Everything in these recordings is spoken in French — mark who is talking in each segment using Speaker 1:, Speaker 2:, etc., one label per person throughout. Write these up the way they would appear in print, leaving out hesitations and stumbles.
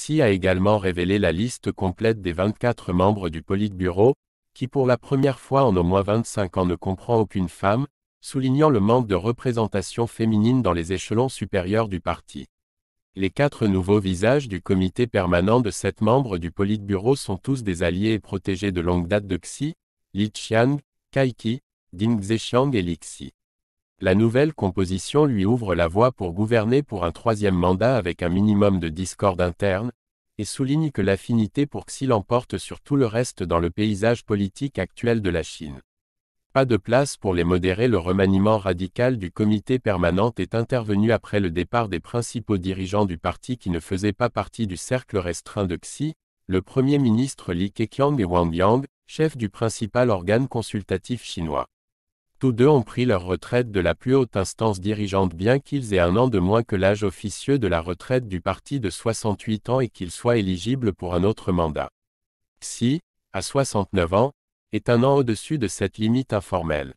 Speaker 1: Xi a également révélé la liste complète des 24 membres du Politburo, qui pour la première fois en au moins 25 ans ne comprend aucune femme, soulignant le manque de représentation féminine dans les échelons supérieurs du parti. Les 4 nouveaux visages du comité permanent de 7 membres du Politburo sont tous des alliés et protégés de longue date de Xi, Li Qiang, Cai Qi, Ding Zhexiang et Li Xi. La nouvelle composition lui ouvre la voie pour gouverner pour un 3e mandat avec un minimum de discorde interne, et souligne que l'affinité pour Xi l'emporte sur tout le reste dans le paysage politique actuel de la Chine. Pas de place pour les modérés. Le remaniement radical du comité permanent est intervenu après le départ des principaux dirigeants du parti qui ne faisaient pas partie du cercle restreint de Xi, le Premier ministre Li Keqiang et Wang Yang, chef du principal organe consultatif chinois. Tous deux ont pris leur retraite de la plus haute instance dirigeante bien qu'ils aient un an de moins que l'âge officieux de la retraite du parti de 68 ans et qu'ils soient éligibles pour un autre mandat. Xi, à 69 ans, est un an au-dessus de cette limite informelle.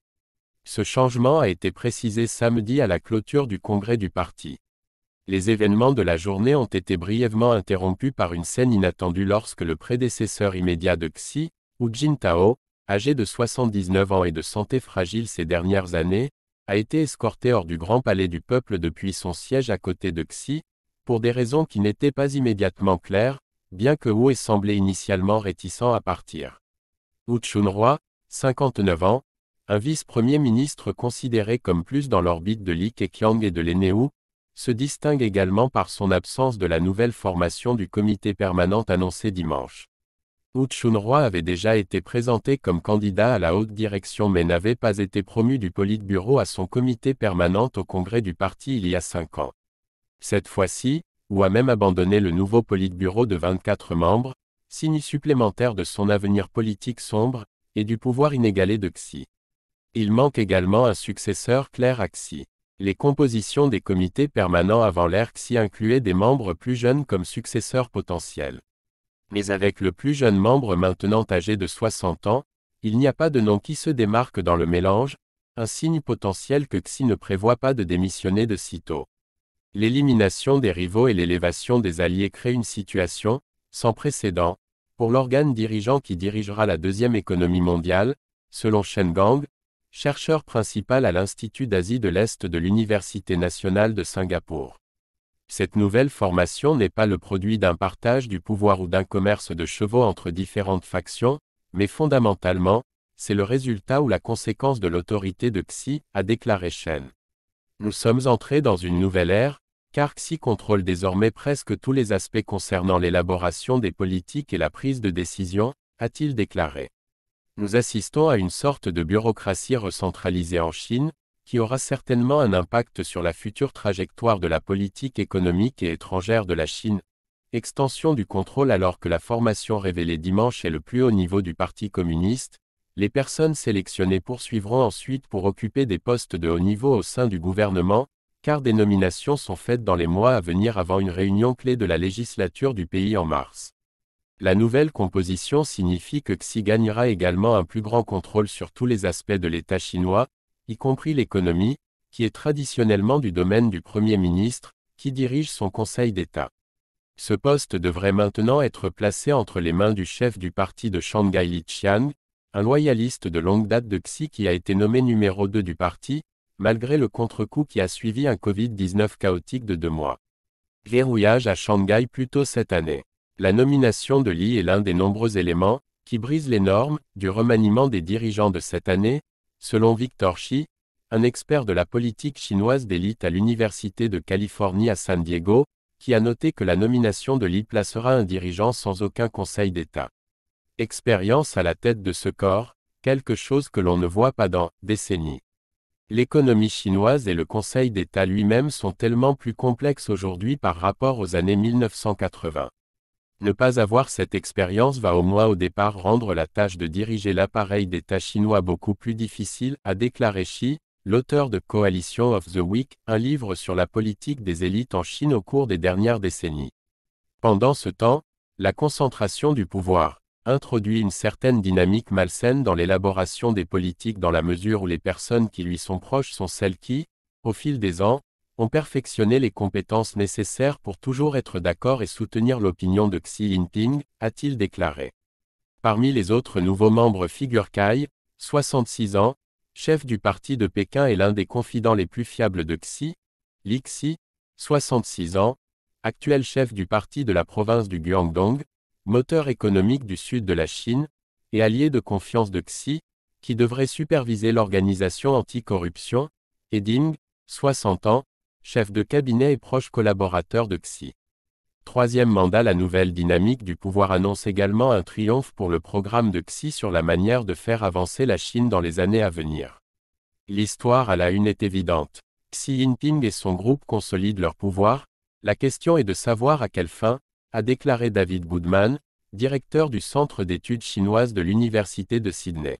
Speaker 1: Ce changement a été précisé samedi à la clôture du congrès du parti. Les événements de la journée ont été brièvement interrompus par une scène inattendue lorsque le prédécesseur immédiat de Xi, Hu Jintao, âgé de 79 ans et de santé fragile ces dernières années, a été escorté hors du Grand Palais du Peuple depuis son siège à côté de Xi, pour des raisons qui n'étaient pas immédiatement claires, bien que Hu ait semblé initialement réticent à partir. Hu Chunroi, 59 ans, un vice-premier ministre considéré comme plus dans l'orbite de Li Keqiang et de Lene Hu, se distingue également par son absence de la nouvelle formation du comité permanent annoncée dimanche. Hu Chunroi avait déjà été présenté comme candidat à la haute direction mais n'avait pas été promu du Politburo à son comité permanent au congrès du parti il y a 5 ans. Cette fois-ci, Hu a même abandonné le nouveau Politburo de 24 membres, signe supplémentaire de son avenir politique sombre, et du pouvoir inégalé de Xi. Il manque également un successeur clair à Xi. Les compositions des comités permanents avant l'ère Xi incluaient des membres plus jeunes comme successeurs potentiels. Mais avec le plus jeune membre maintenant âgé de 60 ans, il n'y a pas de nom qui se démarque dans le mélange, un signe potentiel que Xi ne prévoit pas de démissionner de sitôt. L'élimination des rivaux et l'élévation des alliés créent une situation, sans précédent, pour l'organe dirigeant qui dirigera la deuxième économie mondiale, selon Shen Gang, chercheur principal à l'Institut d'Asie de l'Est de l'Université nationale de Singapour. Cette nouvelle formation n'est pas le produit d'un partage du pouvoir ou d'un commerce de chevaux entre différentes factions, mais fondamentalement, c'est le résultat ou la conséquence de l'autorité de Xi, a déclaré Shen. Nous sommes entrés dans une nouvelle ère, car Xi contrôle désormais presque tous les aspects concernant l'élaboration des politiques et la prise de décision, a-t-il déclaré. Nous assistons à une sorte de bureaucratie recentralisée en Chine, qui aura certainement un impact sur la future trajectoire de la politique économique et étrangère de la Chine. Extension du contrôle. Alors que la formation révélée dimanche est le plus haut niveau du Parti communiste, les personnes sélectionnées poursuivront ensuite pour occuper des postes de haut niveau au sein du gouvernement, car des nominations sont faites dans les mois à venir avant une réunion clé de la législature du pays en mars. La nouvelle composition signifie que Xi gagnera également un plus grand contrôle sur tous les aspects de l'État chinois, y compris l'économie, qui est traditionnellement du domaine du Premier ministre, qui dirige son Conseil d'État. Ce poste devrait maintenant être placé entre les mains du chef du parti de Shanghai Li Qiang, un loyaliste de longue date de Xi qui a été nommé numéro 2 du parti, malgré le contre-coup qui a suivi un Covid-19 chaotique de 2 mois. Verrouillage à Shanghai plus tôt cette année. La nomination de Li est l'un des nombreux éléments, qui brisent les normes, du remaniement des dirigeants de cette année, selon Victor Shi, un expert de la politique chinoise d'élite à l'Université de Californie à San Diego, qui a noté que la nomination de Li placera un dirigeant sans aucun conseil d'État. Expérience à la tête de ce corps, quelque chose que l'on ne voit pas dans décennies. L'économie chinoise et le Conseil d'État lui-même sont tellement plus complexes aujourd'hui par rapport aux années 1980. Ne pas avoir cette expérience va au moins au départ rendre la tâche de diriger l'appareil d'État chinois beaucoup plus difficile, a déclaré Xi, l'auteur de Coalition of the Weak, un livre sur la politique des élites en Chine au cours des dernières décennies. Pendant ce temps, la concentration du pouvoir introduit une certaine dynamique malsaine dans l'élaboration des politiques dans la mesure où les personnes qui lui sont proches sont celles qui, au fil des ans, ont perfectionné les compétences nécessaires pour toujours être d'accord et soutenir l'opinion de Xi Jinping, a-t-il déclaré. Parmi les autres nouveaux membres figure Cai, 66 ans, chef du parti de Pékin et l'un des confidents les plus fiables de Xi, Li Xi, 66 ans, actuel chef du parti de la province du Guangdong, moteur économique du sud de la Chine, et allié de confiance de Xi, qui devrait superviser l'organisation anti-corruption, et Ding, 60 ans, chef de cabinet et proche collaborateur de Xi. Troisième mandat. La nouvelle dynamique du pouvoir annonce également un triomphe pour le programme de Xi sur la manière de faire avancer la Chine dans les années à venir. L'histoire à la une est évidente. Xi Jinping et son groupe consolident leur pouvoir, la question est de savoir à quelle fin, a déclaré David Boodman, directeur du Centre d'études chinoises de l'Université de Sydney.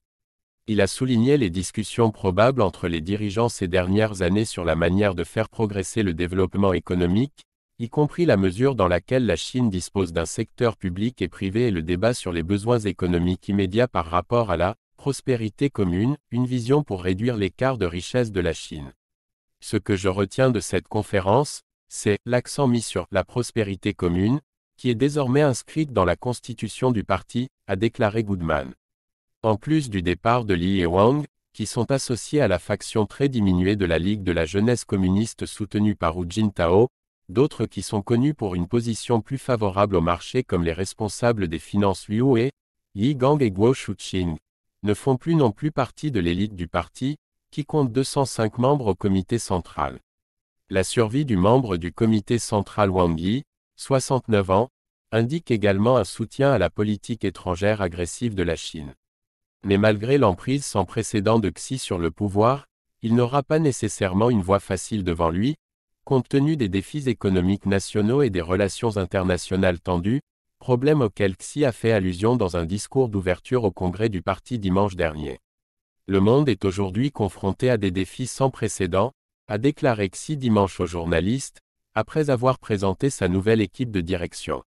Speaker 1: Il a souligné les discussions probables entre les dirigeants ces dernières années sur la manière de faire progresser le développement économique, y compris la mesure dans laquelle la Chine dispose d'un secteur public et privé et le débat sur les besoins économiques immédiats par rapport à la prospérité commune, une vision pour réduire l'écart de richesse de la Chine. Ce que je retiens de cette conférence, c'est l'accent mis sur la prospérité commune, qui est désormais inscrite dans la constitution du parti, a déclaré Goodman. En plus du départ de Li et Wang, qui sont associés à la faction très diminuée de la Ligue de la jeunesse communiste soutenue par Hu Jintao, d'autres qui sont connus pour une position plus favorable au marché comme les responsables des finances Liu He, Yi Gang et Guo Shuqing, ne font plus non plus partie de l'élite du parti, qui compte 205 membres au comité central. La survie du membre du comité central Wang Yi, 69 ans, indique également un soutien à la politique étrangère agressive de la Chine. Mais malgré l'emprise sans précédent de Xi sur le pouvoir, il n'aura pas nécessairement une voie facile devant lui, compte tenu des défis économiques nationaux et des relations internationales tendues, problème auquel Xi a fait allusion dans un discours d'ouverture au congrès du parti dimanche dernier. Le monde est aujourd'hui confronté à des défis sans précédent, a déclaré Xi dimanche aux journalistes, après avoir présenté sa nouvelle équipe de direction.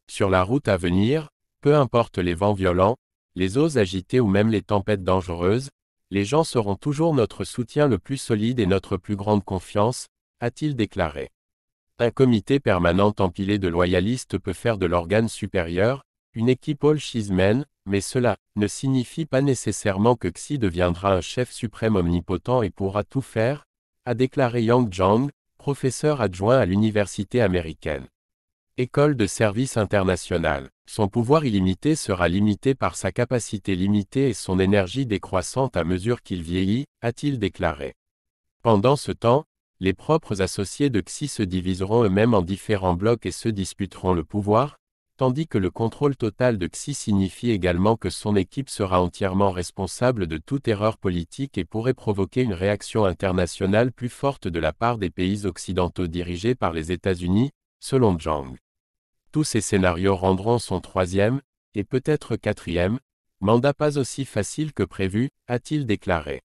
Speaker 1: Sur la route à venir, peu importe les vents violents, les eaux agitées ou même les tempêtes dangereuses, les gens seront toujours notre soutien le plus solide et notre plus grande confiance, a-t-il déclaré. Un comité permanent empilé de loyalistes peut faire de l'organe supérieur, une équipe all-Chismen, mais cela ne signifie pas nécessairement que Xi deviendra un chef suprême omnipotent et pourra tout faire, a déclaré Yang Zhang, professeur adjoint à l'université américaine. École de service international. Son pouvoir illimité sera limité par sa capacité limitée et son énergie décroissante à mesure qu'il vieillit, a-t-il déclaré. Pendant ce temps, les propres associés de Xi se diviseront eux-mêmes en différents blocs et se disputeront le pouvoir, tandis que le contrôle total de Xi signifie également que son équipe sera entièrement responsable de toute erreur politique et pourrait provoquer une réaction internationale plus forte de la part des pays occidentaux dirigés par les États-Unis, selon Zhang. Tous ces scénarios rendront son troisième, et peut-être quatrième, mandat pas aussi facile que prévu, a-t-il déclaré.